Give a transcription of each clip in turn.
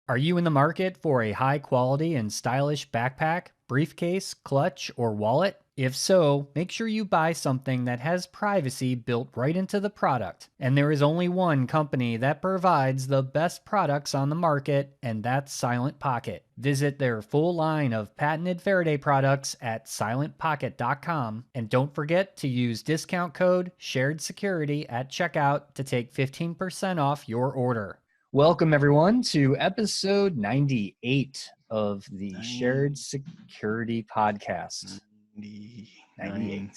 Are you in the market for a high quality and stylish backpack, briefcase, clutch, or wallet? If so, make sure you buy something that has privacy built right into the product. And there is only one company that provides the best products on the market, and that's Silent Pocket. Visit their full line of patented Faraday products at silentpocket.com. And don't forget to use discount code SHAREDSECURITY at checkout to take 15% off your order. Welcome, everyone, to episode 98 of the Shared Security Podcast. 98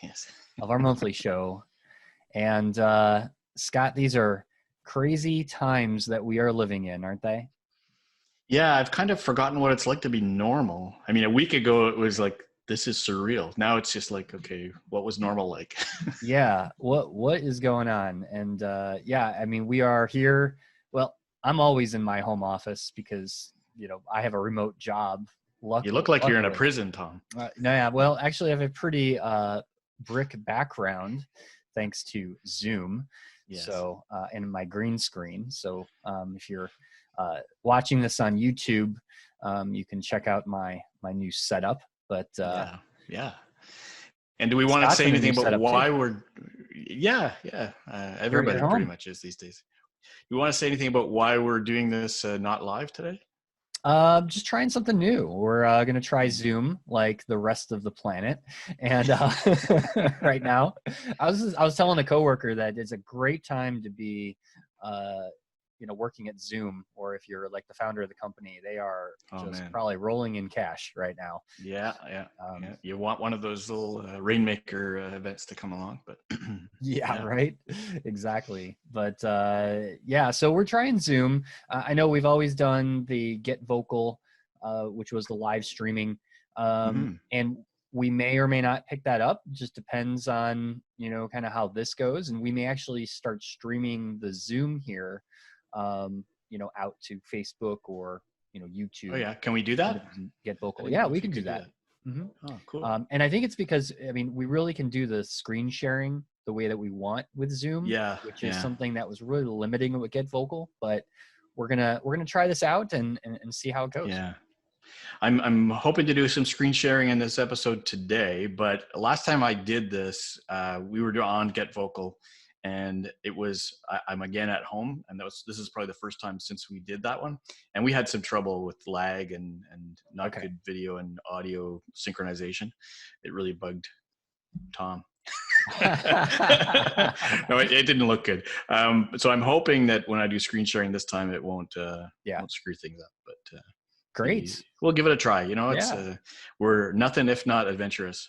yes. Of our monthly show. And Scott, these are crazy times that we are living in, aren't they? Yeah, I've kind of forgotten what it's like to be normal. I mean, a week ago, it was like, this is surreal. Now it's just like, okay, what was normal like? Yeah, what is going on? And yeah, I mean, we are here. Well, I'm always in my home office because, I have a remote job. You look like you're in a prison, Tom. No, yeah. Well, actually, I have a pretty brick background, thanks to Zoom. Yes. So, and my green screen. So, if you're watching this on YouTube, you can check out my new setup. But yeah. And do we want to say anything about why we're? Yeah. Everybody pretty much is these days. You want to say anything about why we're doing this not live today? Just trying something new. We're going to try Zoom like the rest of the planet. And right now, I was telling a coworker that it's a great time to be, working at Zoom, or if you're like the founder of the company, they are probably rolling in cash right now. Yeah. You want one of those little Rainmaker events to come along, but yeah, right. Exactly. But so we're trying Zoom. I know we've always done the Get Vocal, which was the live streaming, and we may or may not pick that up. It just depends on, kind of how this goes. And we may actually start streaming the Zoom here, out to Facebook or, YouTube. Oh yeah. Can we do that? Get Vocal. Yeah, we can do that. Mm-hmm. Oh, cool. And I think it's because, we really can do the screen sharing the way that we want with Zoom, which is something that was really limiting with Get Vocal, but we're gonna try this out and see how it goes. Yeah. I'm hoping to do some screen sharing in this episode today, but last time I did this, we were on Get Vocal, and I'm again at home, and this is probably the first time since we did that one, and we had some trouble with lag and not good video and audio synchronization. It really bugged Tom. No, it didn't look good. So I'm hoping that when I do screen sharing this time, it won't screw things up. But great, we'll give it a try. It's we're nothing if not adventurous.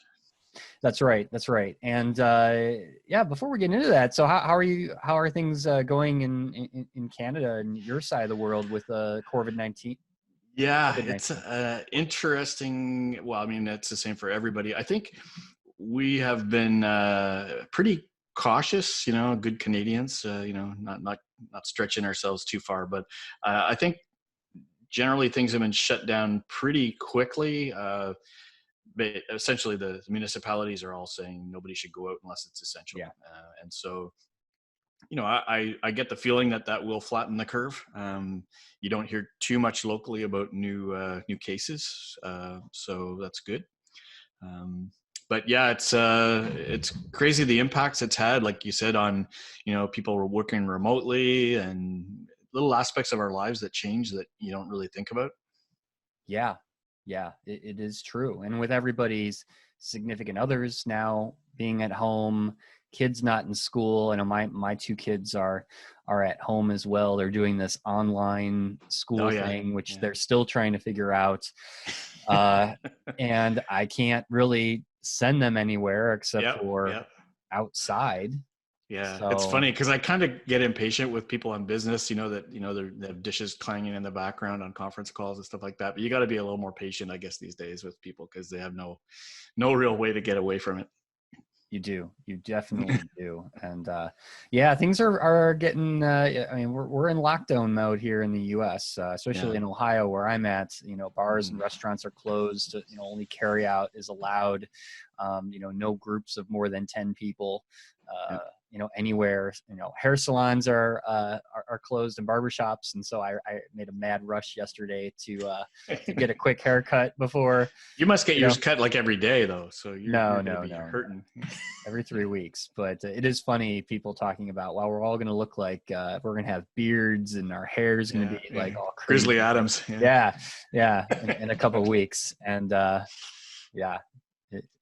That's right. And before we get into that, so how are you? How are things going in Canada and your side of the world with COVID-19? Yeah, it's interesting. Well, I mean, it's the same for everybody. I think we have been pretty cautious, good Canadians, not stretching ourselves too far, but I think generally things have been shut down pretty quickly. But essentially the municipalities are all saying nobody should go out unless it's essential. Yeah. And so, I get the feeling that will flatten the curve. You don't hear too much locally about new cases. So that's good. But yeah, it's crazy the impacts it's had, like you said, on, people were working remotely and little aspects of our lives that change that you don't really think about. Yeah, it is true. And with everybody's significant others now being at home, kids not in school. I know my two kids are at home as well. They're doing this online school thing, which they're still trying to figure out. And I can't really send them anywhere except for outside. Yeah, so it's funny because I kind of get impatient with people on business, they have dishes clanging in the background on conference calls and stuff like that. But you got to be a little more patient, I guess, these days with people because they have no real way to get away from it. You definitely do. And yeah, things are getting. I mean, we're in lockdown mode here in the U.S., especially in Ohio, where I'm at. Bars and restaurants are closed. Only carry out is allowed. No groups of more than 10 people. Anywhere. Hair salons are closed and barbershops, and so I made a mad rush yesterday to get a quick haircut before. You must get yours cut like every day, though. So you're no, hurting every 3 weeks. But it is funny, people talking about, well, we're all going to look like we're going to have beards and our hair is going to be like all crazy. Grizzly Adams. Yeah. In a couple of weeks, and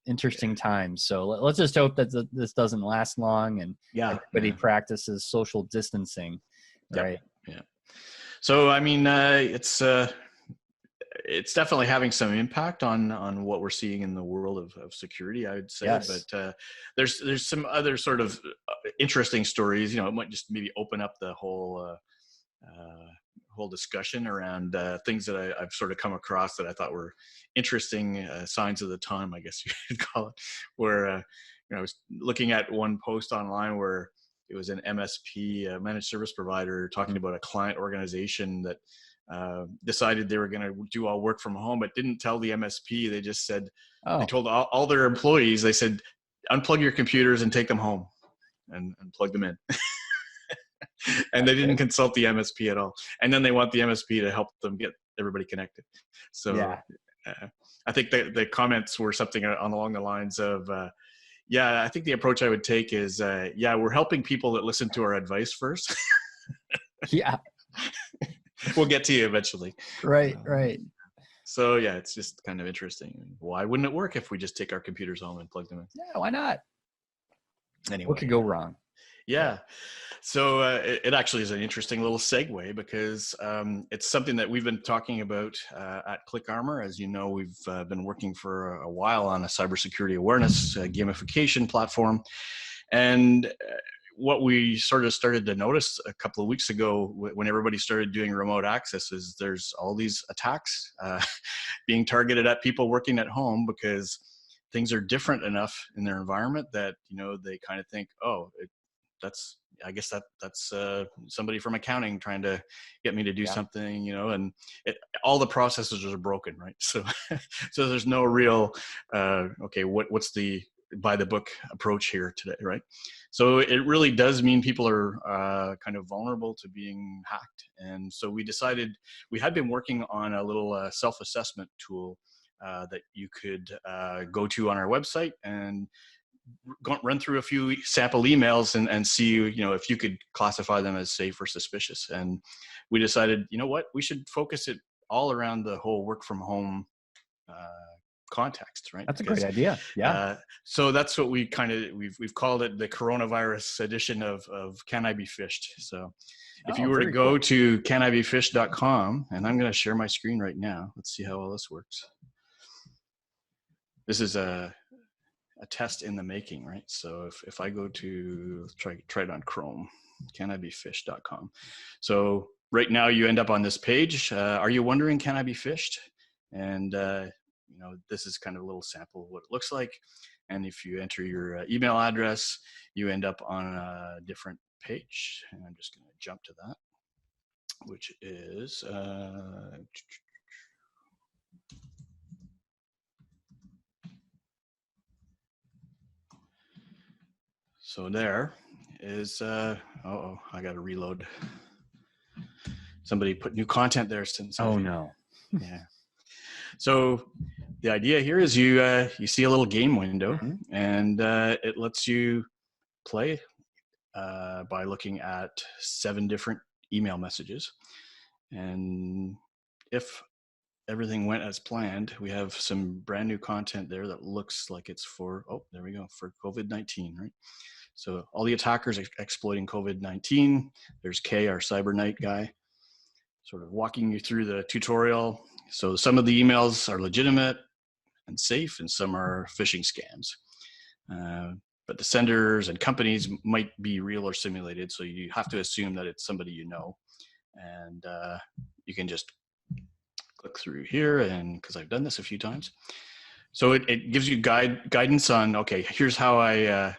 interesting times. So let's just hope that this doesn't last long, and everybody practices social distancing, right? Yeah. So I mean, it's definitely having some impact on what we're seeing in the world of security, I would say. Yes. But there's some other sort of interesting stories. It might just maybe open up the whole discussion around things that I've sort of come across that I thought were interesting signs of the time, I guess you could call it. Where I was looking at one post online where it was an MSP, managed service provider, talking about a client organization that decided they were going to do all work from home, but didn't tell the MSP. They just said, they told all their employees, they said, unplug your computers and take them home and plug them in. And they didn't consult the MSP at all. And then they want the MSP to help them get everybody connected. So I think the comments were something along the lines of, I think the approach I would take is, we're helping people that listen to our advice first. Yeah. We'll get to you eventually. Right. So it's just kind of interesting. Why wouldn't it work if we just take our computers home and plug them in? Yeah, why not? Anyway, what could go wrong? Yeah. So it actually is an interesting little segue, because it's something that we've been talking about at ClickArmor. As you know, we've been working for a while on a cybersecurity awareness gamification platform. And what we sort of started to notice a couple of weeks ago when everybody started doing remote access is there's all these attacks being targeted at people working at home, because things are different enough in their environment that, they kind of think, I guess that's somebody from accounting trying to get me to do something, and all the processes are broken, right? So there's no real, what's the by the book approach here today, right? So it really does mean people are kind of vulnerable to being hacked. And so we decided, we had been working on a little self-assessment tool that you could go to on our website and run through a few sample emails and see, if you could classify them as safe or suspicious. And we decided, we should focus it all around the whole work from home context, right? That's a great idea. Yeah. So that's what we've called it the coronavirus edition of Can I Be Phished? So if you were to go to canibefished.com, and I'm going to share my screen right now. Let's see how well this works. This is a test in the making, right? So if I go to try it on Chrome, canibefished.com. So right now you end up on this page. Are you wondering, can I be phished? And this is kind of a little sample of what it looks like. And if you enter your email address, you end up on a different page. And I'm just going to jump to that, which is so there is, I got to reload. Somebody put new content there since. Oh, no. Yeah. So the idea here is you see a little game window, and it lets you play by looking at 7 different email messages. And if everything went as planned, we have some brand new content there that looks like it's for COVID-19, right? So all the attackers are exploiting COVID-19. There's Kay, our Cyber Knight guy, sort of walking you through the tutorial. So some of the emails are legitimate and safe, and some are phishing scams. But the senders and companies might be real or simulated, so you have to assume that it's somebody you know. And you can just click through here, and because I've done this a few times. So it gives you guidance on, okay, here's how I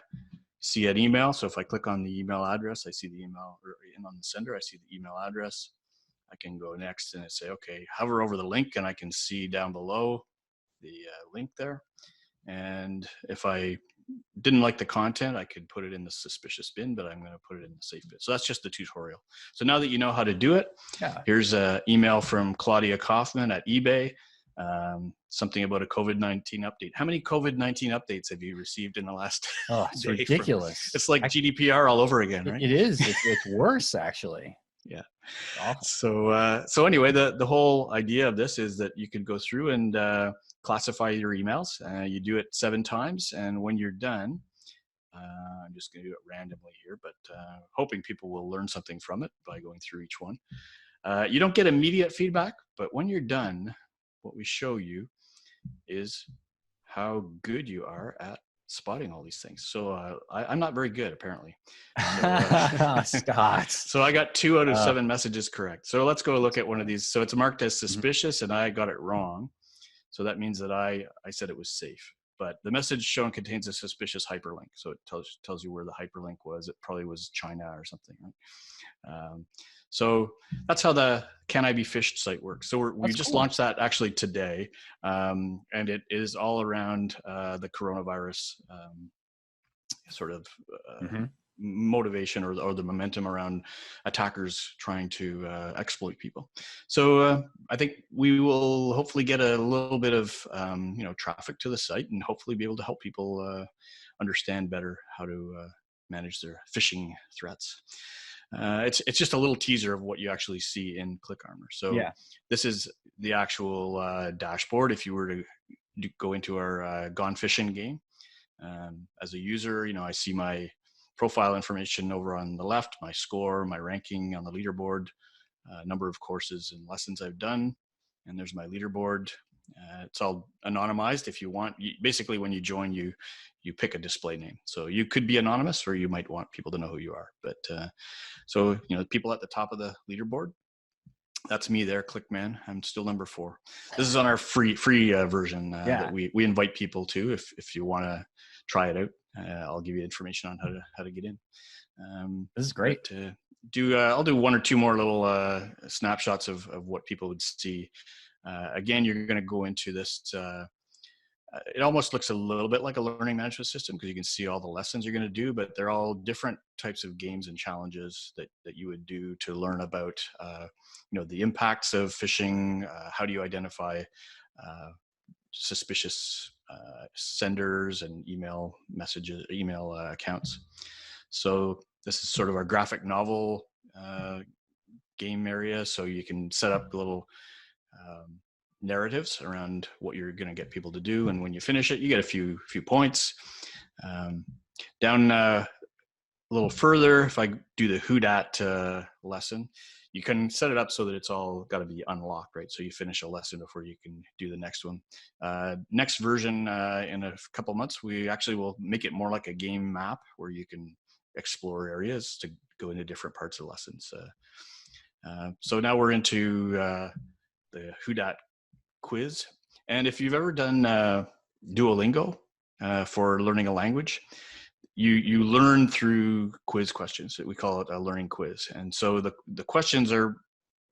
see an email. So if I click on the email address, I see the email, and on the sender, I see the email address. I can go next and say, okay, hover over the link, and I can see down below the link there. And if I didn't like the content, I could put it in the suspicious bin, but I'm going to put it in the safe bin. So that's just the tutorial. So now that you know how to do it, here's an email from Claudia Kaufman at eBay. Something about a COVID-19 update. How many COVID-19 updates have you received in the last it's day? ridiculous. It's like GDPR all over again, right? It is. It's worse, actually. Yeah. So anyway, the whole idea of this is that you can go through and classify your emails. You do it 7 times, and when you're done, I'm just going to do it randomly here, but hoping people will learn something from it by going through each one. You don't get immediate feedback, but when you're done, what we show you is how good you are at spotting all these things. So I'm not very good, apparently. So, Scott. So I got 2 out of 7 messages correct. So let's go look at one of these. So it's marked as suspicious, and I got it wrong. So that means that I said it was safe. But the message shown contains a suspicious hyperlink. So it tells you where the hyperlink was. It probably was China or something, right? So that's how the Can I Be Fished site works. So we just launched that actually today. And it is all around the coronavirus sort of motivation or the momentum around attackers trying to exploit people. So I think we will hopefully get a little bit of traffic to the site, and hopefully be able to help people understand better how to manage their phishing threats. It's just a little teaser of what you actually see in ClickArmor. So this is the actual dashboard. If you were to go into our Gone Fishing game, as a user, I see my profile information over on the left, my score, my ranking on the leaderboard, number of courses and lessons I've done, and there's my leaderboard. It's all anonymized. If you want, basically when you join, you pick a display name. So you could be anonymous, or you might want people to know who you are. But so people at the top of the leaderboard, that's me there, Clickman. I'm still number 4. This is on our free version that we invite people to. If you want to try it out, I'll give you information on how to get in. This is great. I'll do 1 or 2 more little snapshots of what people would see. Again, you're going to go into this. It almost looks a little bit like a learning management system, because you can see all the lessons you're going to do, but they're all different types of games and challenges that you would do to learn about the impacts of phishing. How do you identify suspicious senders and email accounts? So this is sort of our graphic novel game area. So you can set up little narratives around what you're going to get people to do, and when you finish it, you get a few points. Down a little further, if I do the Who Dat lesson, you can set it up so that it's all got to be unlocked, right? So you finish a lesson before you can do the next one. Next version, in a couple months, we actually will make it more like a game map where you can explore areas to go into different parts of lessons. So now we're into the Who Dat quiz. And if you've ever done Duolingo for learning a language, you learn through quiz questions. We call it a learning quiz. And so the questions are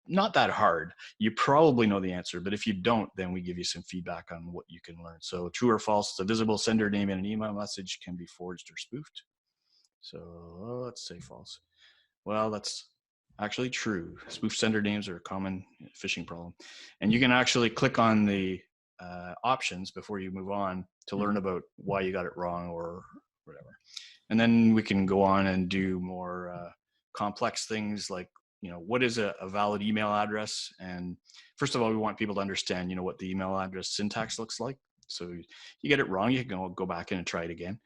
not that hard. You probably know the answer, but if you don't, then we give you some feedback on what you can learn. So true or false, the visible sender name in an email message can be forged or spoofed. So let's say false. Well, that's actually true. Spoof sender names are a common phishing problem. And you can actually click on the options before you move on to learn about why you got it wrong or whatever. And then we can go on and do more complex things like, what is a valid email address? And first of all, we want people to understand, what the email address syntax looks like. So you get it wrong, you can go back in and try it again.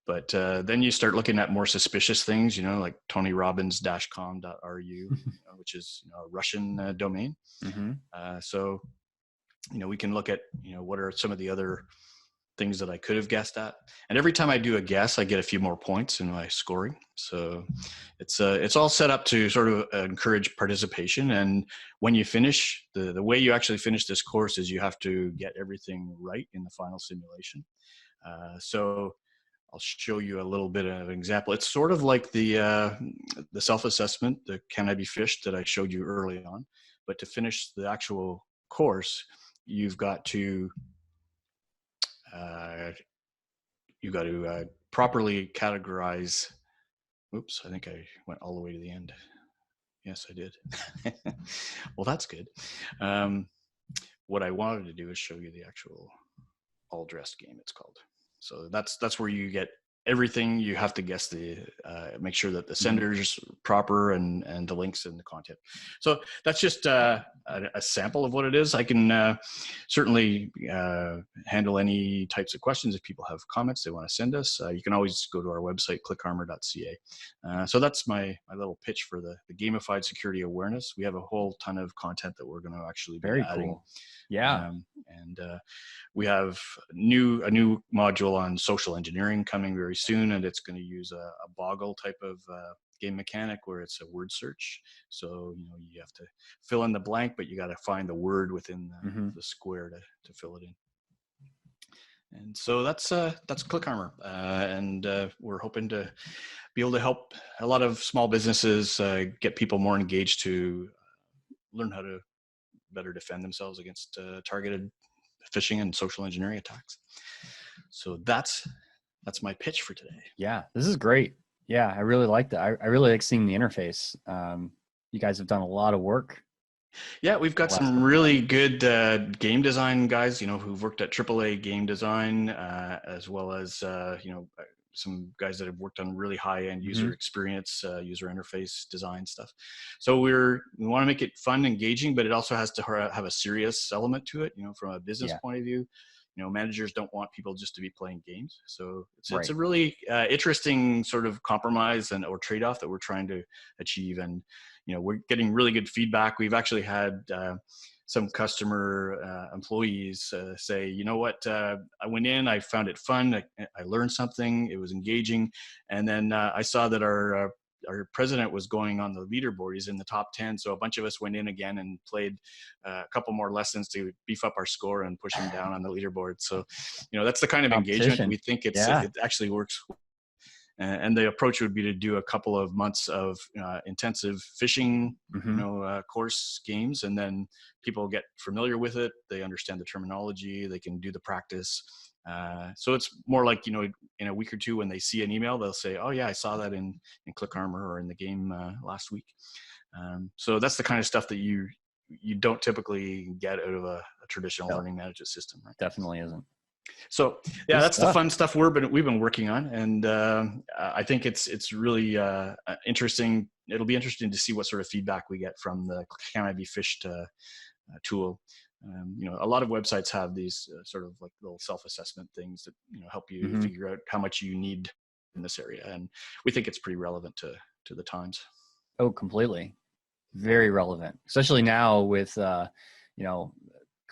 But then you start looking at more suspicious things, like tonyrobbins-com.ru, which is a Russian domain. So, we can look at, what are some of the other things that I could have guessed at. And every time I do a guess, I get a few more points in my scoring. So it's all set up to sort of encourage participation. And when you finish, the way you actually finish this course is you have to get everything right in the final simulation. So I'll show you a little bit of an example. It's sort of like the self-assessment, the Can I Be Fished that I showed you early on. But to finish the actual course, you've got to properly categorize. Oops, I think I went all the way to the end. Yes, I did. Well, that's good. What I wanted to do is show you the actual all dressed game, it's called. So that's where you get everything. You have to guess make sure that the sender's proper and the links and the content. So that's just a sample of what it is. I can certainly handle any types of questions if people have comments they want to send us. You can always go to our website, clickarmor.ca. So that's my little pitch for the gamified security awareness. We have a whole ton of content that we're going to actually be adding. Cool. Yeah. And we have a new module on social engineering coming very soon, and it's going to use a Boggle type of game mechanic where it's a word search. So you have to fill in the blank, but you got to find the word within the square to fill it in. And so that's ClickArmor, and we're hoping to be able to help a lot of small businesses get people more engaged to learn how to better defend themselves against targeted phishing and social engineering attacks. So that's my pitch for today. Yeah, this is great. Yeah, I really like that. I really like seeing the interface. You guys have done a lot of work. Yeah, we've got some really good game design guys, who've worked at AAA game design, as well as, some guys that have worked on really high-end user experience, user interface design stuff. So we want to make it fun, engaging, but it also has to have a serious element to it, from a business point of view. Managers don't want people just to be playing games. So it's a really interesting sort of compromise or trade-off that we're trying to achieve. And, we're getting really good feedback. We've actually had some customer employees say, you know what, I went in, I found it fun, I learned something, it was engaging. And then I saw that our president was going on the leaderboard. He's in the top 10. So a bunch of us went in again and played a couple more lessons to beef up our score and push him down on the leaderboard. So, that's the kind of engagement we think it actually works. And the approach would be to do a couple of months of intensive phishing, course games, and then people get familiar with it. They understand the terminology. They can do the practice. So it's more like, in a week or two when they see an email, they'll say, oh yeah, I saw that in ClickArmor or in the game last week. So that's the kind of stuff that you don't typically get out of a traditional learning management system, right? Definitely isn't. So yeah, that's the fun stuff we've been working on, and I think it's really interesting. It'll be interesting to see what sort of feedback we get from the Can I Be Fished tool. A lot of websites have these sort of like little self-assessment things that help you figure out how much you need in this area, and we think it's pretty relevant to the times. Oh, completely, very relevant, especially now with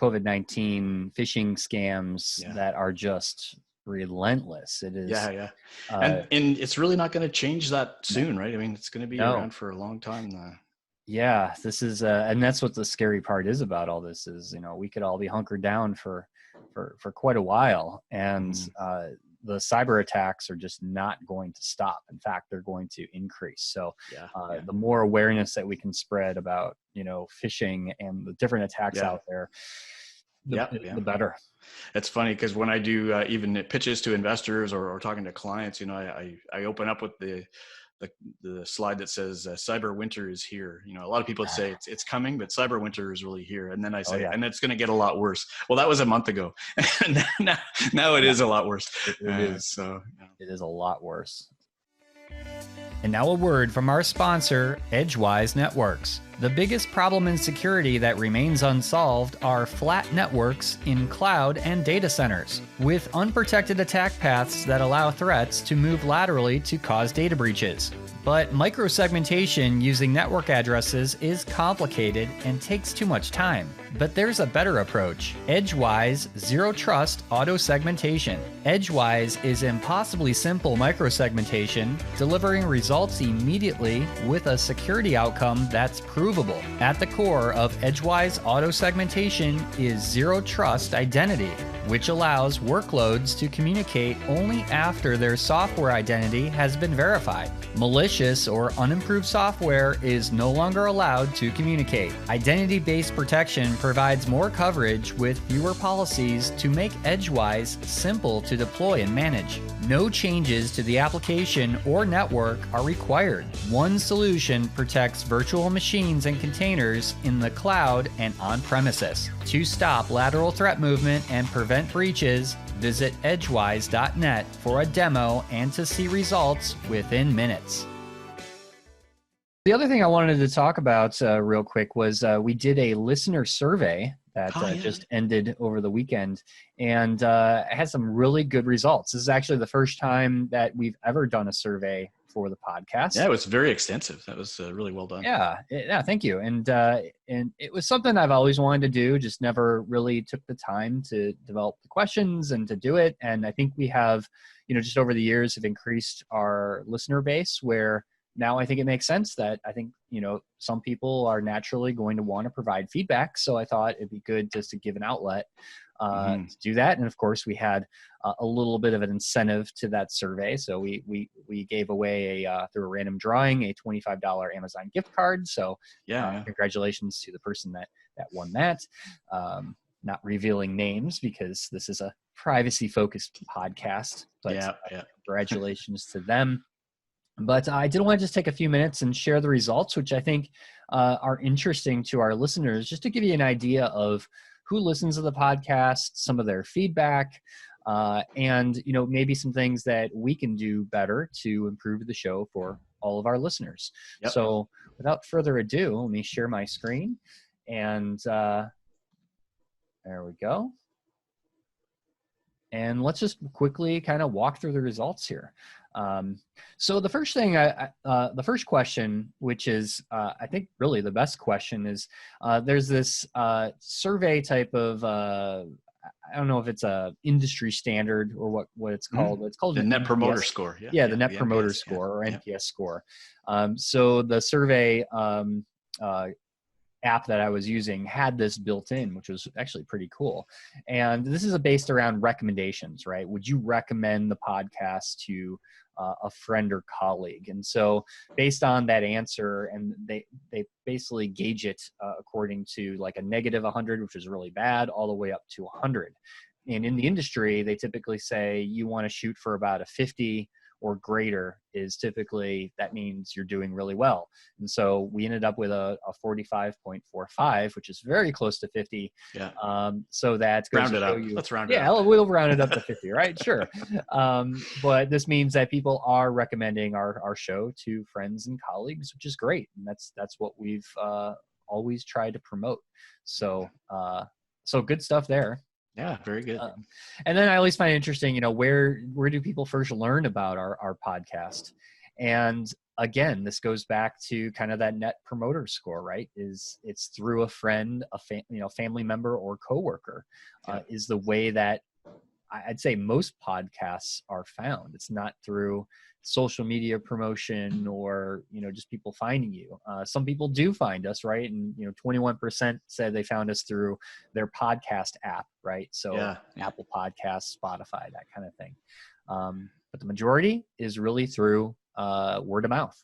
COVID-19 phishing scams that are just relentless. It is. Yeah. And it's really not going to change that soon, right? I mean, it's going to be around for a long time. Yeah, this is, and that's what the scary part is about all this is, we could all be hunkered down for quite a while, and the cyber attacks are just not going to stop. In fact, they're going to increase. So the more awareness that we can spread about, phishing and the different attacks out there, the better. It's funny because when I do even pitches to investors or talking to clients, I open up with the slide that says cyber winter is here. A lot of people say it's coming, but cyber winter is really here. And then I say, and it's going to get a lot worse. Well, that was a month ago. And now it is a lot worse. It is. So it is a lot worse. And now a word from our sponsor, Edgewise Networks. The biggest problem in security that remains unsolved are flat networks in cloud and data centers, with unprotected attack paths that allow threats to move laterally to cause data breaches. But microsegmentation using network addresses is complicated and takes too much time. But there's a better approach: Edgewise Zero Trust Auto Segmentation. Edgewise is impossibly simple microsegmentation, delivering results immediately with a security outcome that's provable. At the core of Edgewise Auto Segmentation is Zero Trust Identity, which allows workloads to communicate only after their software identity has been verified. Malicious or unimproved software is no longer allowed to communicate. Identity-based protection provides more coverage with fewer policies to make Edgewise simple to deploy and manage. No changes to the application or network are required. One solution protects virtual machines and containers in the cloud and on-premises. To stop lateral threat movement and prevent breaches, visit edgewise.net for a demo and to see results within minutes. The other thing I wanted to talk about real quick was we did a listener survey that just ended over the weekend, and it had some really good results. This is actually the first time that we've ever done a survey for the podcast. Yeah, it was very extensive. That was really well done. Yeah, thank you. And it was something I've always wanted to do, just never really took the time to develop the questions and to do it. And I think we have, just over the years have increased our listener base, where now I think it makes sense that I think, some people are naturally going to want to provide feedback. So I thought it'd be good just to give an outlet to do that. And of course we had a little bit of an incentive to that survey. So we gave away through a random drawing, a $25 Amazon gift card. So congratulations to the person that won that. Not revealing names because this is a privacy focused podcast, but congratulations to them. But I did want to just take a few minutes and share the results, which I think are interesting to our listeners, just to give you an idea of who listens to the podcast, some of their feedback, and maybe some things that we can do better to improve the show for all of our listeners. Yep. So without further ado, let me share my screen, and there we go. And let's just quickly kind of walk through the results here. So the first thing, the first question, which is, I think really the best question is, there's this survey type of, I don't know if it's a industry standard or what it's called. But it's called the Net Promoter Score. The Net Promoter Score or NPS score. So the survey app that I was using had this built in, which was actually pretty cool. And this is based around recommendations, right? Would you recommend the podcast to a friend or colleague? And so based on that answer, and they basically gauge it according to like a negative 100, which is really bad, all the way up to 100. And in the industry, they typically say you want to shoot for about a 50 or greater is typically, that means you're doing really well. And so we ended up with a 45.45, which is very close to 50. Yeah. So that's round it up. Let's round it up. Yeah, we'll round it up to 50, right? Sure. But this means that people are recommending our show to friends and colleagues, which is great. And that's what we've always tried to promote. So good stuff there. Yeah, very good. And then I always find it interesting, where do people first learn about our podcast? And again, this goes back to kind of that Net Promoter Score, right? It's through a friend, family member or coworker, is the way that I'd say most podcasts are found. It's not through social media promotion or, just people finding you. Some people do find us, right? And, 21% said they found us through their podcast app, right? So Apple Podcasts, Spotify, that kind of thing. But the majority is really through word of mouth.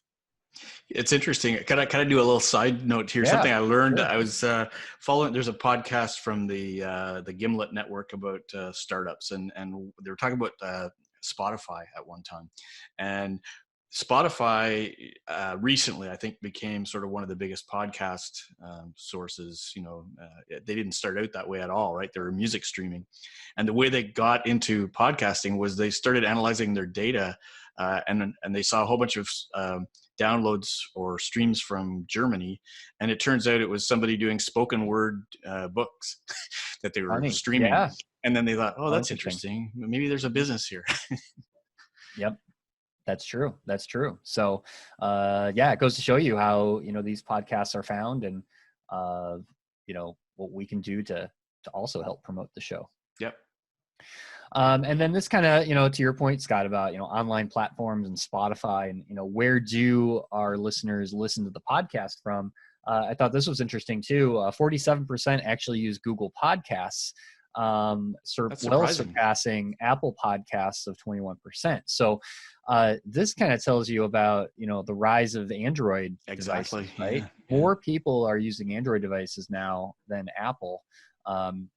It's interesting. Can I do a little side note here? Something I learned. Sure. I was following. There's a podcast from the Gimlet Network about startups, and they were talking about Spotify at one time, and Spotify recently, I think, became sort of one of the biggest podcast sources. They didn't start out that way at all, right? They were music streaming, and the way they got into podcasting was they started analyzing their data, and they saw a whole bunch of downloads or streams from Germany, and it turns out it was somebody doing spoken word books that they were streaming. And then they thought, oh, that's interesting. Maybe there's a business here. Yep. That's true. That's true. So, yeah, it goes to show you how, these podcasts are found, and, what we can do to also help promote the show. Yep. And then this kind of, to your point, Scott, about, online platforms and Spotify, and, where do our listeners listen to the podcast from? I thought this was interesting too. 47% actually use Google Podcasts, surpassing Apple Podcasts of 21%. So this kind of tells you about, the rise of Android devices, right? Yeah. More people are using Android devices now than Apple.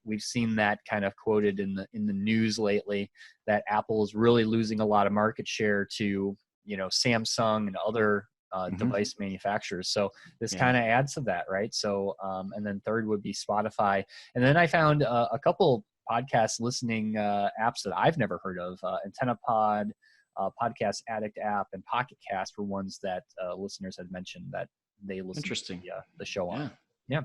We've seen that kind of quoted in the news lately, that Apple is really losing a lot of market share to, Samsung and other device manufacturers. So this kind of adds to that, right? So, and then third would be Spotify. And then I found a couple podcast listening apps that I've never heard of. AntennaPod, Podcast Addict app, and Pocket Cast were ones that listeners had mentioned that they listen to the show on. Yeah.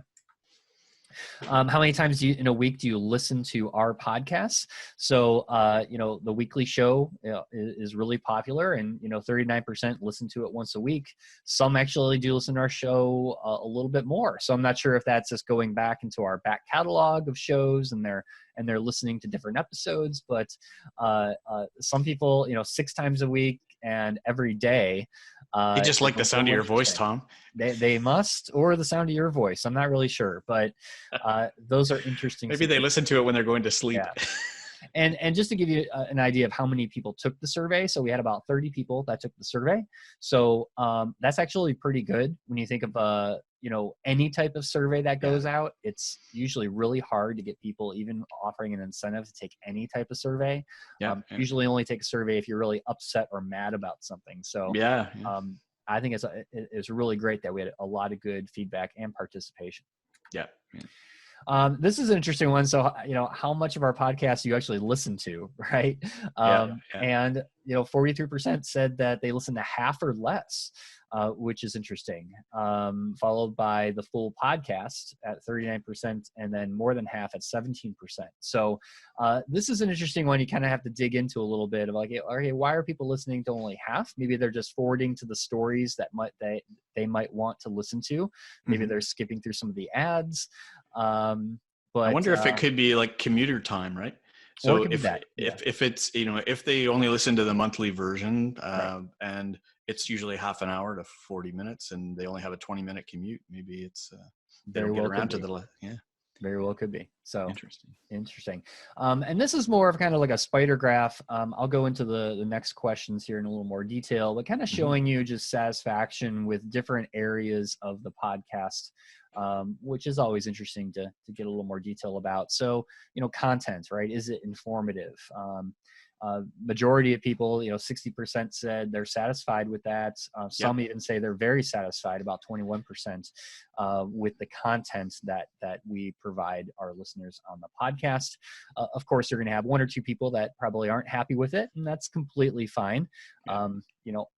How many times in a week do you listen to our podcasts? So, the weekly show is really popular, and, 39% listen to it once a week. Some actually do listen to our show a little bit more. So I'm not sure if that's just going back into our back catalog of shows, and they're listening to different episodes. But some people, 6 times a week and every day. They just like the sound of your voice, Tom. They must, or the sound of your voice. I'm not really sure, but those are interesting. Maybe they listen to it when they're going to sleep. Yeah. And just to give you an idea of how many people took the survey, so we had about 30 people that took the survey. So that's actually pretty good when you think of any type of survey that goes out. It's usually really hard to get people even offering an incentive to take any type of survey. Usually only take a survey if you're really upset or mad about something. So I think it's really great that we had a lot of good feedback and participation. Yeah. This is an interesting one. So, how much of our podcast you actually listen to, right? And, 43% said that they listen to half or less, which is interesting, followed by the full podcast at 39%, and then more than half at 17%. So this is an interesting one. You kind of have to dig into a little bit of like, okay, why are people listening to only half? Maybe they're just forwarding to the stories that they might want to listen to. Maybe they're skipping through some of the ads. But I wonder if it could be like commuter time, right? So if it's, if they only listen to the monthly version, and it's usually half an hour to 40 minutes, and they only have a 20-minute commute, maybe it's they don't get around to the Very well could be. So interesting. And this is more of kind of like a spider graph. I'll go into the next questions here in a little more detail, but kind of showing you just satisfaction with different areas of the podcast, which is always interesting to get a little more detail about. So, content, right? Is it informative? Majority of people, 60% said they're satisfied with that. Some even say they're very satisfied, about 21%, with the content that we provide our listeners on the podcast. Of course, you're going to have 1 or 2 people that probably aren't happy with it, and that's completely fine.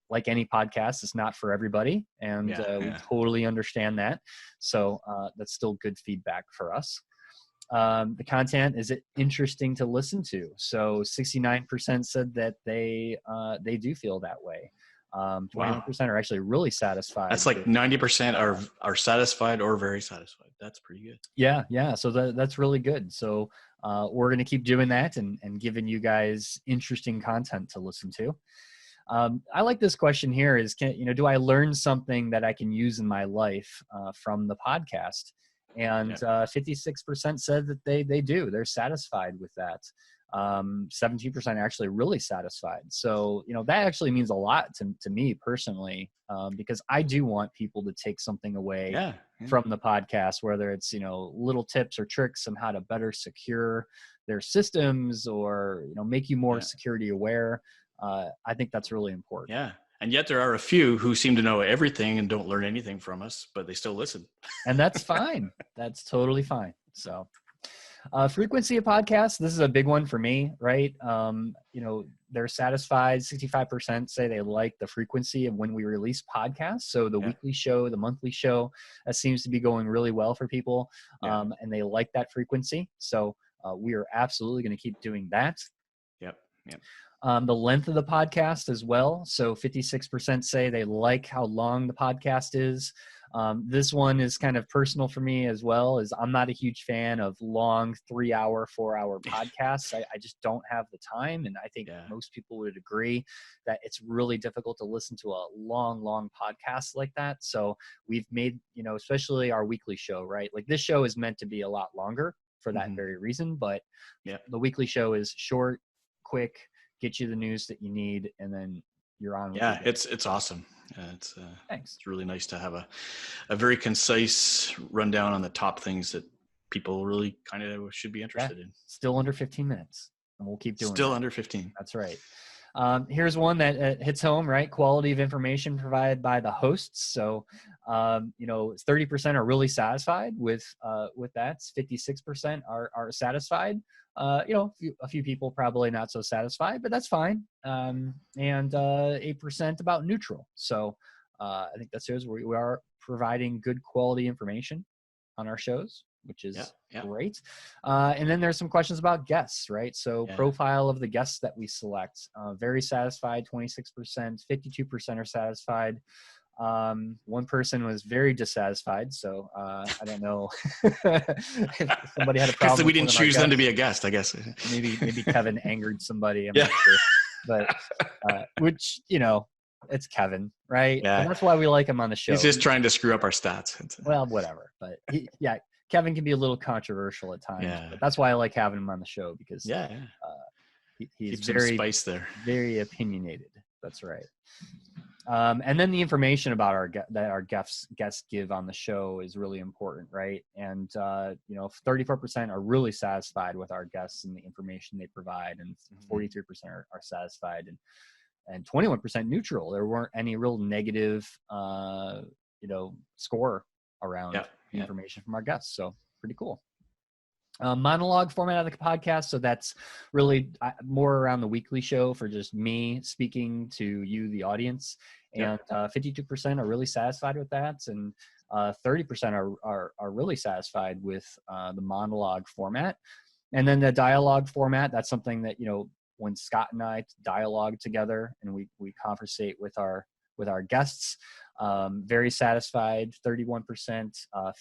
Like any podcast, it's not for everybody, and we totally understand that. So that's still good feedback for us. The content, is it interesting to listen to? So 69% said that they do feel that way. 21% are actually really satisfied. That's like 90% are satisfied or very satisfied. That's pretty good. Yeah. So that's really good. So we're going to keep doing that and giving you guys interesting content to listen to. I like this question here is, do I learn something that I can use in my life from the podcast? And 56% said that they do. They're satisfied with that. 17% are actually really satisfied. So, that actually means a lot to me personally, because I do want people to take something away from the podcast, whether it's, little tips or tricks on how to better secure their systems, or, make you more security aware. I think that's really important. Yeah. And yet there are a few who seem to know everything and don't learn anything from us, but they still listen. And that's fine. That's totally fine. So frequency of podcasts, this is a big one for me, right? They're satisfied. 65% say they like the frequency of when we release podcasts. So the weekly show, the monthly show, that seems to be going really well for people. And they like that frequency. So we are absolutely going to keep doing that. Yep. Yeah. The length of the podcast as well. So 56% say they like how long the podcast is. This one is kind of personal for me as well, as I'm not a huge fan of long 3-hour, 4-hour podcasts. I just don't have the time. And I think most people would agree that it's really difficult to listen to a long podcast like that. So we've made, especially our weekly show, right? Like this show is meant to be a lot longer for that very reason, but the weekly show is short, quick, get you the news that you need, and then you're on with your day. It's awesome. Thanks. It's really nice to have a very concise rundown on the top things that people really kind of should be interested in. Still under 15 minutes, and we'll keep doing Still that. Under 15. That's right. Here's one that hits home, right? Quality of information provided by the hosts. So, 30% are really satisfied with that. 56% are satisfied. A few people probably not so satisfied, but that's fine. And 8% about neutral. So I think that shows we are providing good quality information on our shows, which is great. And then there's some questions about guests, right? So profile of the guests that we select, very satisfied, 26%, 52% are satisfied. One person was very dissatisfied, so I don't know if somebody had a problem. Because we didn't choose them to be a guest, I guess. Maybe Kevin angered somebody. I'm not sure. But which it's Kevin, right? Yeah. And that's why we like him on the show. He's just trying to screw up our stats. Well, whatever. But Kevin can be a little controversial at times. Yeah. But that's why I like having him on the show, because he's very spice there. Very opinionated. That's right. And then the information about that our guests give on the show is really important, right? And 34% are really satisfied with our guests and the information they provide, and 43% are satisfied, and 21% neutral. There weren't any real negative, score around the information from our guests. So pretty cool. Monologue format of the podcast. So that's really more around the weekly show for just me speaking to you, the audience. And 52% are really satisfied with that. And 30% are really satisfied with the monologue format. And then the dialogue format, that's something that, when Scott and I dialogue together and we conversate with our guests, very satisfied, 31%,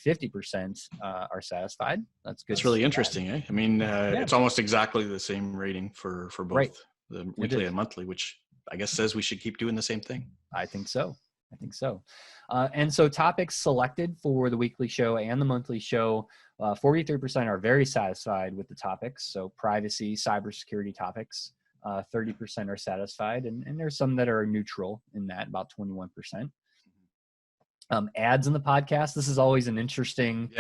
50% are satisfied. That's good. It's really interesting, eh? I mean, it's almost exactly the same rating for both the weekly and monthly, which I guess says we should keep doing the same thing. I think so. And so topics selected for the weekly show and the monthly show, 43% are very satisfied with the topics. So privacy, cybersecurity topics, 30% are satisfied. And there's some that are neutral in that, about 21%. Ads in the podcast. This is always an interesting,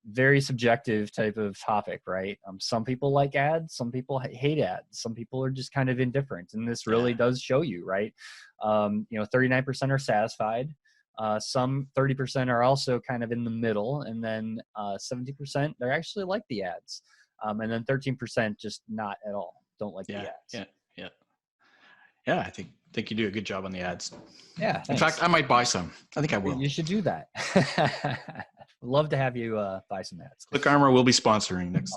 very subjective type of topic, right? Some people like ads, some people hate ads, some people are just kind of indifferent, and this really does show you, right? 39% are satisfied. Some 30% are also kind of in the middle, and then 70% they actually like the ads, and then 13% just not at all, don't like the ads. Yeah, I think you do a good job on the ads. Yeah, thanks. In fact, I might buy some. I think I will. You should do that. Love to have you buy some ads. Click Armor will be sponsoring next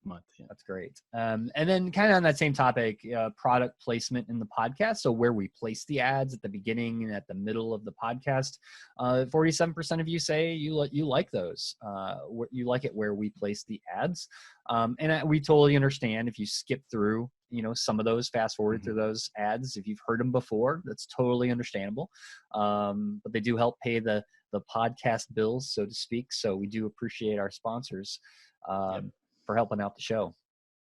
month. Yeah. That's great. And then kind of on that same topic, product placement in the podcast. So where we place the ads at the beginning and at the middle of the podcast, 47% of you say you like those. You like it where we place the ads. And we totally understand if you skip through, some of those, fast forward through those ads. If you've heard them before, that's totally understandable. But they do help pay the podcast bills, so to speak. So we do appreciate our sponsors for helping out the show.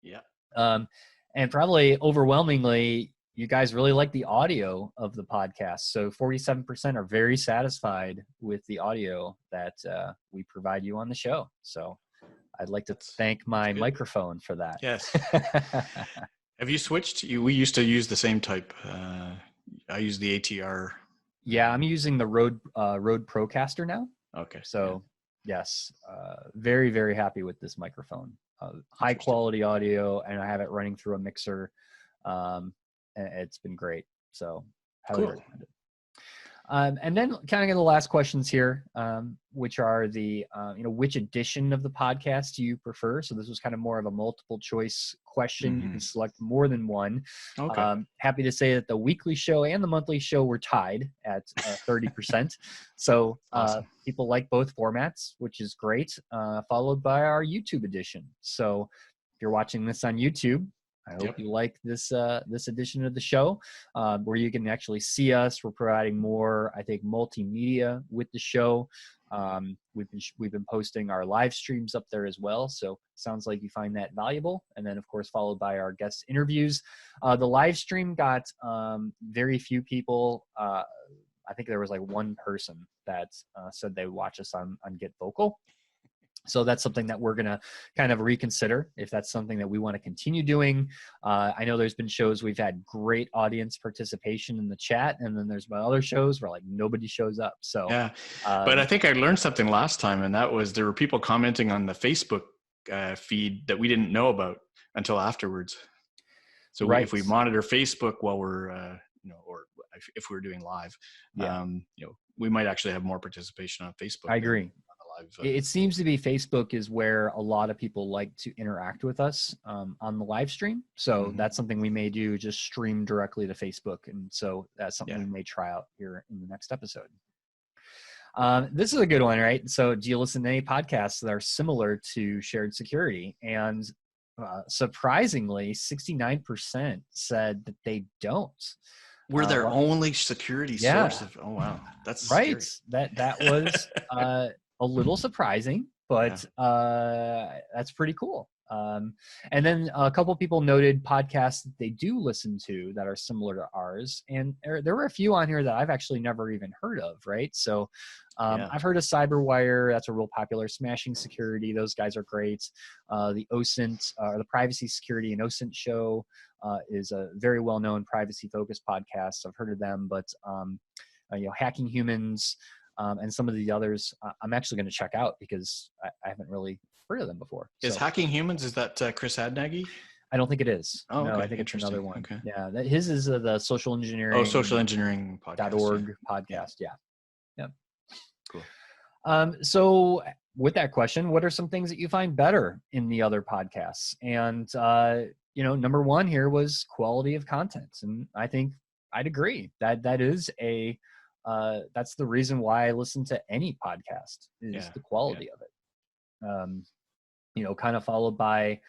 Yeah. And probably overwhelmingly, you guys really like the audio of the podcast. So 47% are very satisfied with the audio that we provide you on the show. So I'd like to thank my microphone for that. Yes. Have you switched? We used to use the same type. I use the ATR. Yeah, I'm using the Rode Procaster now. Okay. So yes, very, very happy with this microphone. High quality audio, and I have it running through a mixer. And it's been great. So highly recommend it. And then kind of get the last questions here, which are the, which edition of the podcast do you prefer? So this was kind of more of a multiple choice question. You can select more than one. Okay. Happy to say that the weekly show and the monthly show were tied at 30%. So Awesome. people like both formats, which is great, followed by our YouTube edition. So if you're watching this on YouTube, I hope you like this edition of the show, where you can actually see us. We're providing more, I think, multimedia with the show. We've been posting our live streams up there as well. So sounds like you find that valuable. And then, of course, followed by our guest interviews. The live stream got very few people. I think there was like one person that said they would watch us on Get Vocal. So that's something that we're going to kind of reconsider if that's something that we want to continue doing. I know there's been shows we've had great audience participation in the chat, and then there's been other shows where like nobody shows up. So yeah, but I think I learned something last time, and that was there were people commenting on the Facebook feed that we didn't know about until afterwards. So if we monitor Facebook while we're or if we're doing live, we might actually have more participation on Facebook. I agree. It seems to be Facebook is where a lot of people like to interact with us on the live stream. So that's something we may do, just stream directly to Facebook. And so that's something we may try out here in the next episode. This is a good one, right? So do you listen to any podcasts that are similar to Shared Security? And surprisingly, 69% said that they don't. We're their only security source of, oh wow, that's right. Scary. That was a little surprising, but that's pretty cool. And then a couple people noted podcasts that they do listen to that are similar to ours. And there were a few on here that I've actually never even heard of, right? So I've heard of Cyberwire. That's a real popular. Smashing Security. Those guys are great. The OSINT, or the Privacy Security and OSINT show is a very well-known privacy-focused podcast. I've heard of them, but Hacking Humans, and some of the others I'm actually going to check out because I haven't really heard of them before. Is Hacking Humans, is that Chris Hadnaghy? I don't think it is. Oh, no, okay. I think it's another one. Okay. Yeah, his is the Social Engineering. Oh, Social Engineering podcast. .org podcast. Yeah. Cool. So with that question, what are some things that you find better in the other podcasts? And number one here was quality of content, and I think I'd agree that is that's the reason why I listen to any podcast is the quality of it. Kind of followed by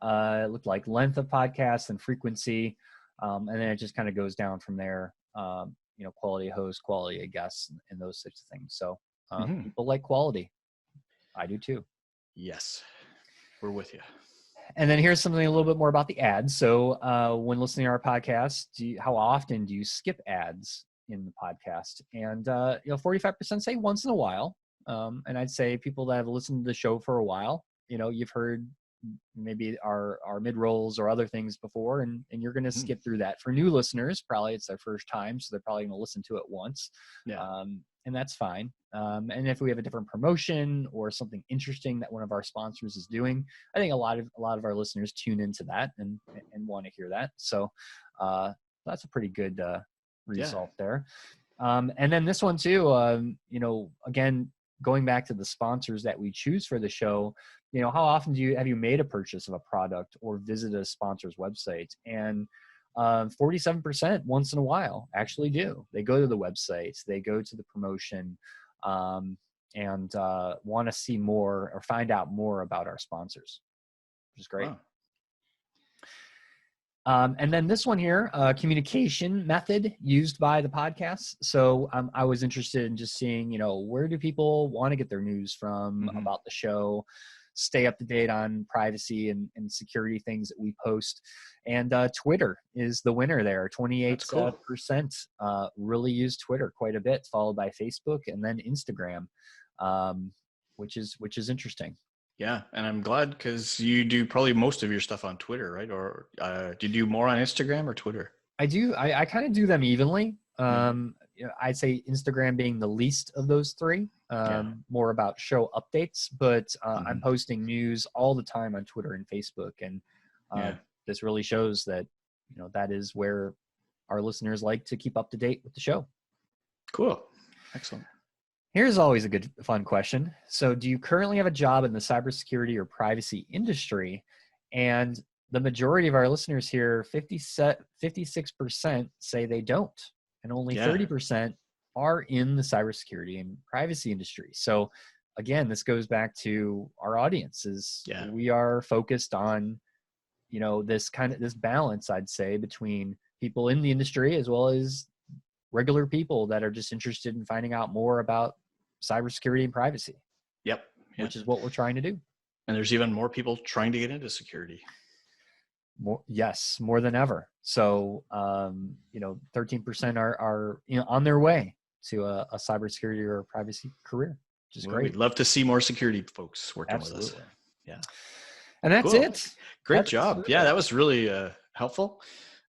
it looked like length of podcast and frequency, and then it just kind of goes down from there. Quality of host, quality of guests, and those types of things. So people like quality. I do too. Yes, we're with you. And then here's something a little bit more about the ads. So when listening to our podcast, how often do you skip ads in the podcast? And 45% say once in a while. And I'd say people that have listened to the show for a while, you've heard maybe our mid-rolls or other things before, and you're going to skip through that. For new listeners, probably it's their first time, so they're probably going to listen to it once. And that's fine. And if we have a different promotion or something interesting that one of our sponsors is doing, I think a lot of our listeners tune into that and want to hear that. So that's a pretty good result there. And then this one too, again, going back to the sponsors that we choose for the show, how often have you made a purchase of a product or visited a sponsor's website? And 47% once in a while actually do. They go to the website, they go to the promotion, and want to see more or find out more about our sponsors, which is great. Wow. And then this one here, communication method used by the podcast. So I was interested in just seeing, where do people want to get their news from about the show, stay up to date on privacy and security things that we post. And Twitter is the winner there. 28% really use Twitter quite a bit, followed by Facebook and then Instagram, which is interesting. Yeah, and I'm glad because you do probably most of your stuff on Twitter, right? Or do you do more on Instagram or Twitter? I do. I kind of do them evenly. I'd say Instagram being the least of those three, more about show updates, but I'm posting news all the time on Twitter and Facebook. And this really shows that, that is where our listeners like to keep up to date with the show. Cool. Excellent. Here's always a good, fun question. So, do you currently have a job in the cybersecurity or privacy industry? And the majority of our listeners here, 56% say they don't, and only 30% are in the cybersecurity and privacy industry. So, again, this goes back to our audience. We are focused on, this balance, I'd say, between people in the industry as well as regular people that are just interested in finding out more about cybersecurity and privacy. Yep. Which is what we're trying to do. And there's even more people trying to get into security. More than ever. So, 13% are on their way to a cybersecurity or a privacy career, which is great. We'd love to see more security folks working with us. Yeah. And that's it. Great job. Yeah, that was really helpful.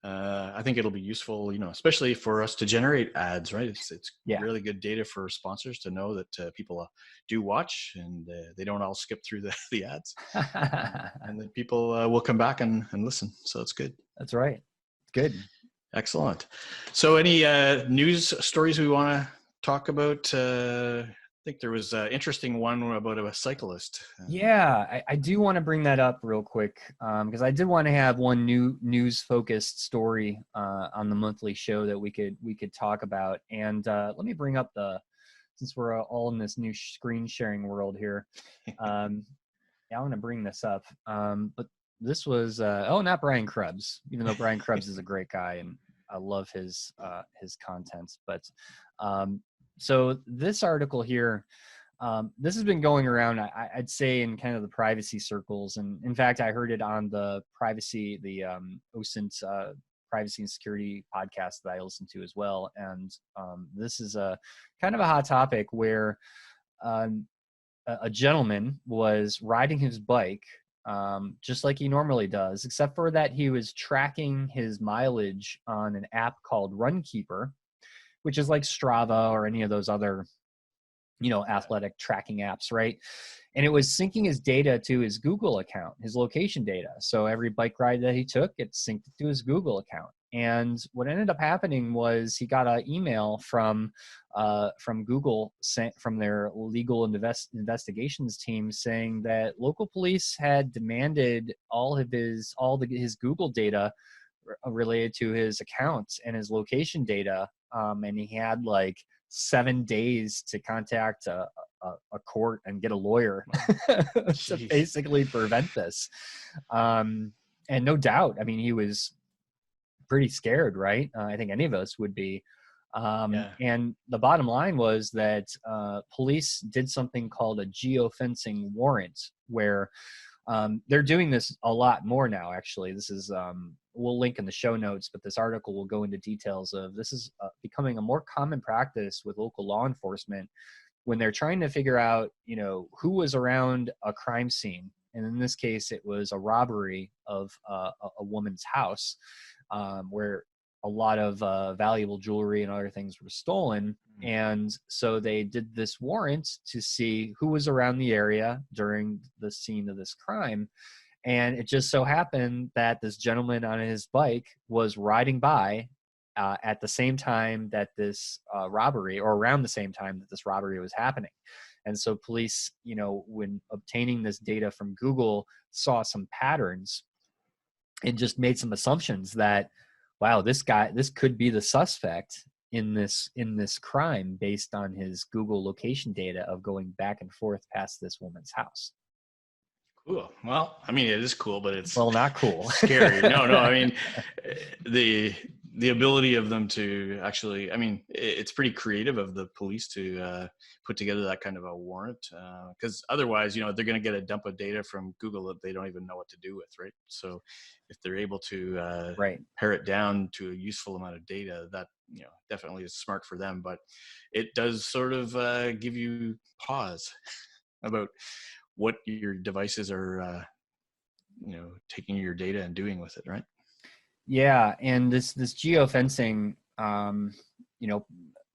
I think it'll be useful, especially for us to generate ads, right? It's really good data for sponsors to know that people do watch and they don't all skip through the ads, and that people will come back and listen. So it's good. That's right. Good. Excellent. So any news stories we want to talk about? I think there was an interesting one about a cyclist. Yeah, I do want to bring that up real quick because I did want to have one new news-focused story on the monthly show that we could talk about. And let me bring up since we're all in this new screen sharing world here. I want to bring this up. But this was not Brian Krebs, even though Brian Krebs is a great guy and I love his content, but. So this article here, this has been going around, I'd say, in kind of the privacy circles. And in fact, I heard it on the OSINT privacy and security podcast that I listen to as well. And this is a kind of a hot topic where a gentleman was riding his bike just like he normally does, except for that he was tracking his mileage on an app called Runkeeper, which is like Strava or any of those other, athletic tracking apps, right? And it was syncing his data to his Google account, his location data. So every bike ride that he took, it synced to his Google account. And what ended up happening was he got an email from Google, from their legal investigations team, saying that local police had demanded all his Google data related to his accounts and his location data. And he had like 7 days to contact a court and get a lawyer to basically prevent this. And no doubt, I mean, he was pretty scared, right? I think any of us would be. And the bottom line was that police did something called a geofencing warrant, where they're doing this a lot more now, actually. This is, we'll link in the show notes, but this article will go into details of this is becoming a more common practice with local law enforcement when they're trying to figure out, who was around a crime scene. And in this case, it was a robbery of a woman's house where a lot of valuable jewelry and other things were stolen. And so they did this warrant to see who was around the area during the scene of this crime. And it just so happened that this gentleman on his bike was riding by at the same time that this robbery, or around the same time that this robbery was happening. And so police, when obtaining this data from Google, saw some patterns and just made some assumptions that, wow, this could be the suspect in this crime based on his Google location data of going back and forth past this woman's house. Cool. Well, I mean, it is cool, but it's not cool. Scary. No. I mean, the ability of them to actually, I mean, it's pretty creative of the police to put together that kind of a warrant, because otherwise, they're going to get a dump of data from Google that they don't even know what to do with, right? So if they're able to pare it down to a useful amount of data, that definitely is smart for them. But it does sort of give you pause about what your devices are, taking your data and doing with it, right? Yeah, and this geofencing, the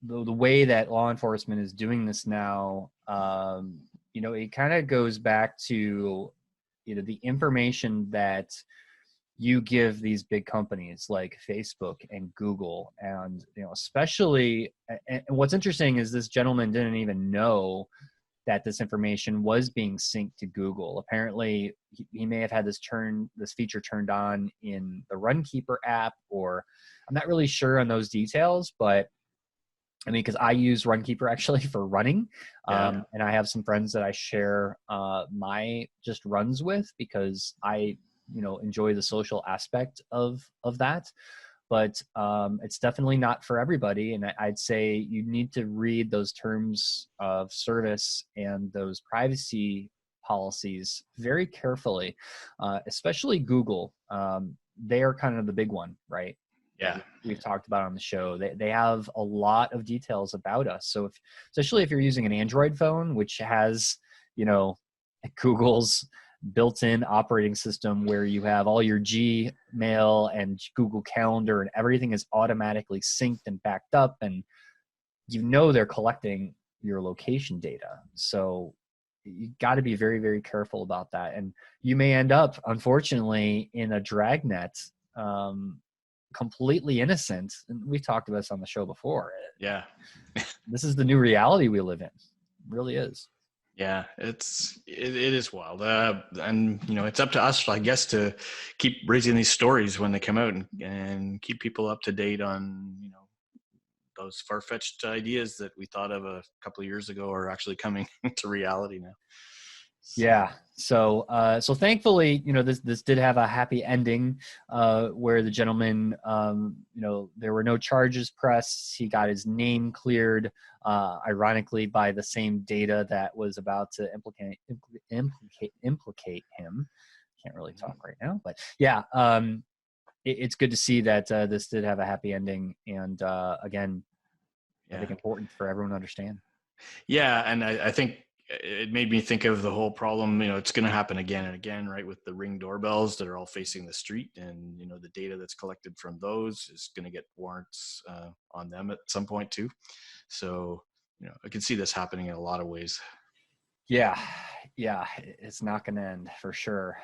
way that law enforcement is doing this now, it kind of goes back to, the information that you give these big companies like Facebook and Google, and especially, and what's interesting is this gentleman didn't even know that this information was being synced to Google. Apparently, he may have had this feature turned on in the Runkeeper app, or I'm not really sure on those details, but I mean, because I use Runkeeper actually for running, Yeah. and I have some friends that I share my just runs with, because I enjoy the social aspect of that. But it's definitely not for everybody, and I'd say you need to read those terms of service and those privacy policies very carefully, especially Google. They are kind of the big one, right? Yeah. We've talked about on the show. They have a lot of details about us. So especially if you're using an Android phone, which has, Google's built-in operating system, where you have all your Gmail and Google Calendar and everything is automatically synced and backed up, and they're collecting your location data. So you got to be very, very careful about that. And you may end up, unfortunately, in a dragnet, completely innocent. And we've talked about this on the show before. Yeah. This is the new reality we live in. It really is. Yeah, it is wild, and it's up to us, I guess, to keep raising these stories when they come out, and keep people up to date on those far-fetched ideas that we thought of a couple of years ago are actually coming to reality now. Yeah. So thankfully, this did have a happy ending, where the gentleman, there were no charges pressed. He got his name cleared, ironically, by the same data that was about to implicate him. Can't really talk right now, but yeah, it's good to see that this did have a happy ending. And again, I think important for everyone to understand. Yeah, and I think it made me think of the whole problem. It's going to happen again and again, right? With the Ring doorbells that are all facing the street, and the data that's collected from those is going to get warrants on them at some point too. So I can see this happening in a lot of ways. Yeah, it's not going to end for sure.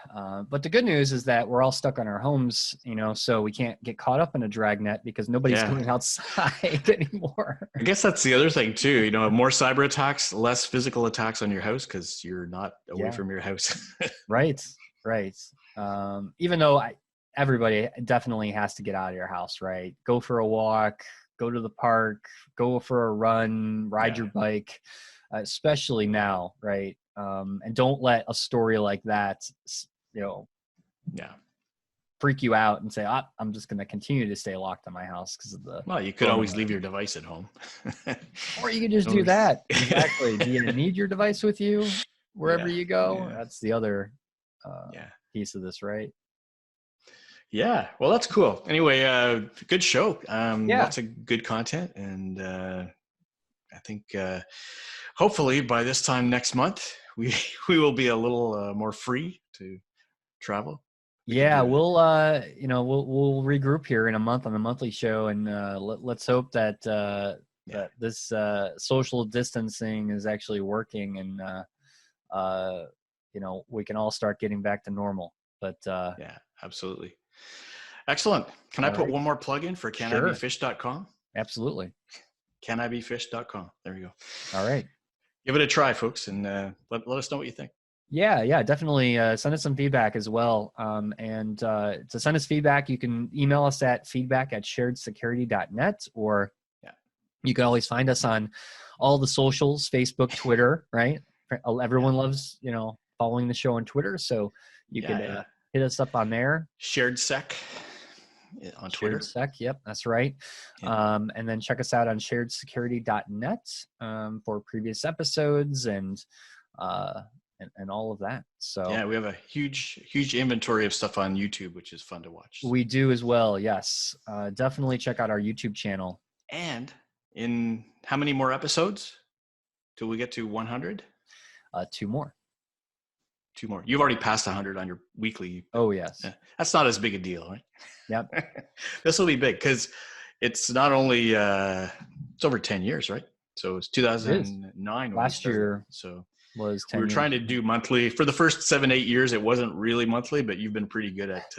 But the good news is that we're all stuck on our homes, so we can't get caught up in a dragnet because nobody's going outside anymore. I guess that's the other thing too. More cyber attacks, less physical attacks on your house because you're not away from your house. Right. Even though everybody definitely has to get out of your house, right? Go for a walk, go to the park, go for a run, ride your bike. Especially now, right? And don't let a story like that, freak you out and say, I'm just going to continue to stay locked in my house because of the. Well, you could always leave your device at home. Or you could just do that. Exactly. Do you need your device with you wherever you go? That's the other piece of this, right? Yeah. Well, that's cool. Anyway, good show. Lots of good content, and I think hopefully by this time next month we will be a little more free to travel. We'll we'll regroup here in a month on the monthly show, and let's hope that that this social distancing is actually working, and we can all start getting back to normal. But yeah, absolutely. Excellent. Can I put one more plug in for canibefish.com? Absolutely. canibefish.com. There we go. All right. Give it a try, folks, and let us know what you think. Yeah, definitely send us some feedback as well. And to send us feedback, you can email us at feedback@sharedsecurity.net, or you can always find us on all the socials, Facebook, Twitter, right? Everyone loves, following the show on Twitter. So you can hit us up on there. Shared Sec on Twitter. Shared Sec, yep, that's right. Yeah. And then check us out on sharedsecurity.net for previous episodes and all of that. So yeah, we have a huge inventory of stuff on YouTube, which is fun to watch. We do as well. Yes. Definitely check out our YouTube channel. And in how many more episodes till we get to 100? 2 more. 2 more. You've already passed 100 on your weekly. Oh, yes. That's not as big a deal, right? Yep. This will be big because it's not only, it's over 10 years, right? So it's 2009. Last year. So was We 10 were years trying to do monthly for the first 7-8 years. It wasn't really monthly, but you've been pretty good at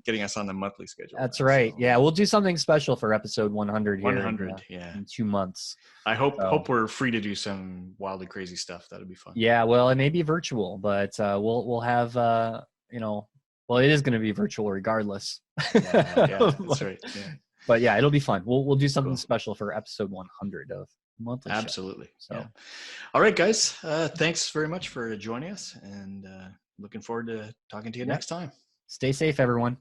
getting us on the monthly schedule. That's now, right. so. Yeah, we'll do something special for episode 100 here 100, yeah. in 2 months. I hope we're free to do some wildly crazy stuff. That'll be fun. Yeah, well, it may be virtual, but we'll have well, it is going to be virtual regardless. Yeah, that's right. Yeah. But yeah, it'll be fun. We'll do something special for episode 100 of monthly. Absolutely. Show. So, yeah. All right, guys. Thanks very much for joining us, and looking forward to talking to you next time. Stay safe, everyone.